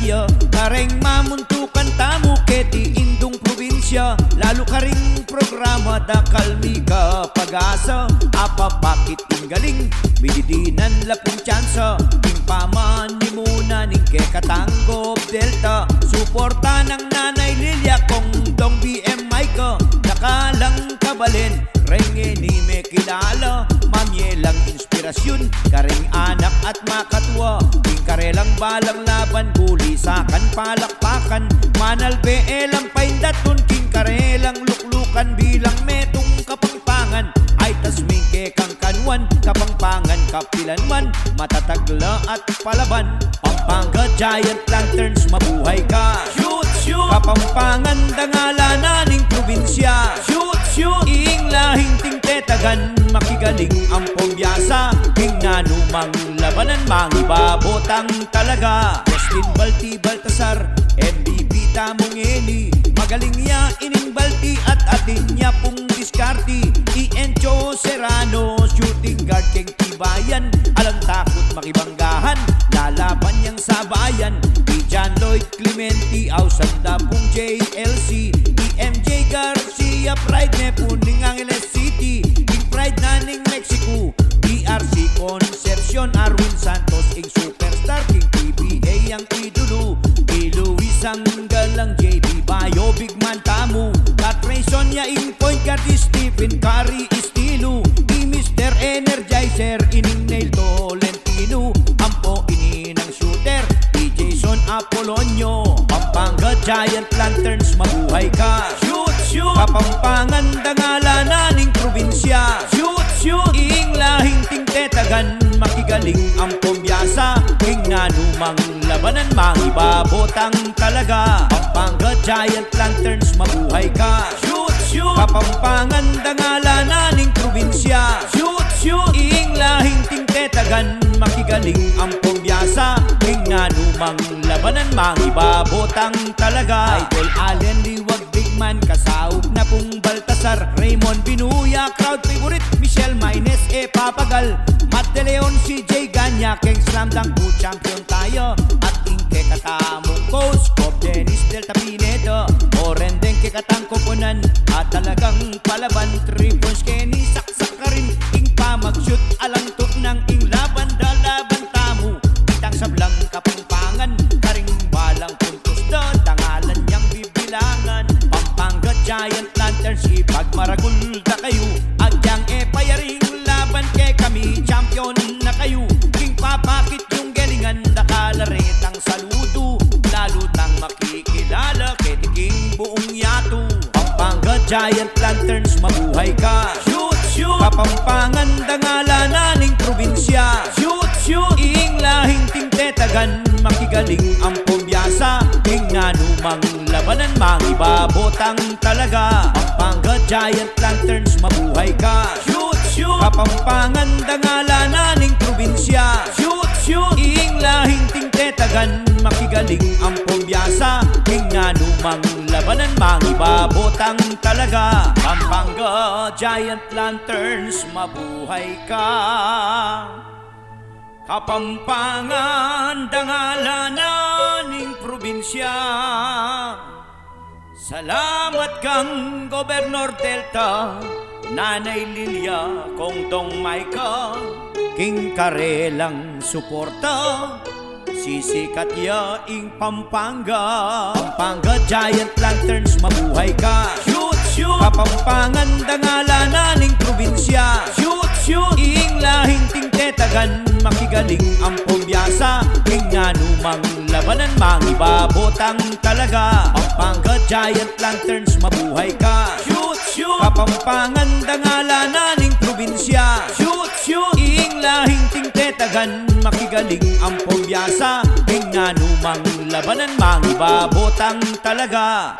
tayo, kareng mamuntukan tamu keti indung probinsya. Lalo ka ring programa dakal mi ka pag-asa. Apa bakit galing mididinan lapong tsansa. Ing paman ni muna ning ke katanggop delta. Suporta ng nanay Lilia kong dong BMI ka. Nakalang kabalen renge ni me kilala. Mamyelang inspirasyon karing anak at makatwa. Ing karelang balang laban bulisakan palakpakan. Manal elang paindaton king karelang luklukan bilang metong kapangpangan. Ay tas mingke kang kanwan kapangpangan kapilan man matatagla at palaban. Pampanga Giant Lanterns mabuhay ka. Shoot shoot kapampangan dangala ning probinsya. Shoot shoot ing lahing tingtetagan makigaling ang pumbyasa. King nanumang labanan mangibabotang talaga. Justin Balti Baltasar MVP tamong eni. Magaling ya ining balti at atin niya pong diskarti. Encho Serrano shooting guard keng tibayan. Alang takot makibanggahan lalaban niyang sabayan. John Lloyd Clementi ausanda pong JLC. MJ Garcia Pride ne puning Angeles City. King Pride naning Mexico. DRC Concepcion Arwin Santos ing superstar king PBA ang idolo. Luis ang galang JB Bayo big man tamu. Katrayson niya ing point guard Stephen Curry estilo. Di Mr. Energizer ining Nail Tolentino. Ampo ini ng shooter di Jason Apolonio. Pampanga Giant Lanterns mabuhay ka. Shoot shoot kapampangan dangala ning probinsya. Shoot shoot ing lahing tingtetagan makigaling ang pumbyasa. King nanumang labanan mangibabotang talaga. Pampanga Giant Lanterns mabuhay ka. Shoot shoot kapampangan dangala ning probinsya. Shoot shoot ing lahing tingtetagan makigaling ang pumbyasa. King nanumang labanan mangibabotang talaga. Idol Allen Liwag big man kasaop na pong Baltasar. Raymond Binuya crowd favorite. Michelle Maines Papagal. Matt De Leon CJ Ganya King Slam Dunk po champion tayo. At ingke katamong coach Cobb Dennis Delta Pineda. Oren din ke katang koponan at talagang palaban. 3 points Kenny saksak ka rin. Ing pa mag-shoot alang tuk ng ing laban dalaban tamu. Itang sablang kapangpangan karing balang puntos da dangalan niyang bibilangan. Pampanga Giant Lanterns ipagmaragul da kayo. Agyang payaring laban ke kami champion na kayo. King papakit yung galingan nakalaretang saludo. Lalo tang makikilala ke king buong yato. Pampanga Giant Lanterns mabuhay ka. Shoot shoot kapampangan dangala ning probinsya. Shoot shoot ing lahing tingtetagan makigaling ang pumbyasa. King nanumang labanan mangibabotang talaga. Pampanga Giant Lanterns mabuhay ka. Shoot shoot kapampangan dangala ning probinsya. Shoot shoot ing lahing tingtetagan makigaling ang pumbyasa. King nanumang labanan mangibabotang talaga. Pampanga Giant Lanterns mabuhay ka. Kapampangan dangala ning probinsya. Salamat kang Gobernador Delta, Nanay Lilia kong Dong Maika. King karelang suporta sisikat ya ing Pampanga. Pampanga Giant Lanterns mabuhay ka. Shoot shoot kapampangan dangala ning probinsya. Shoot shoot ing lahing tingtetagan makigaling ang pumbyasa. King nanumang labanan mangibabotang talaga. Pampanga Giant Lanterns mabuhay ka. Shoot shoot kapampangan dangala ning probinsya. Shoot shoot ing lahing tingtetagan makigaling ang pumbyasa. King nanumang labanan mangibabotang talaga.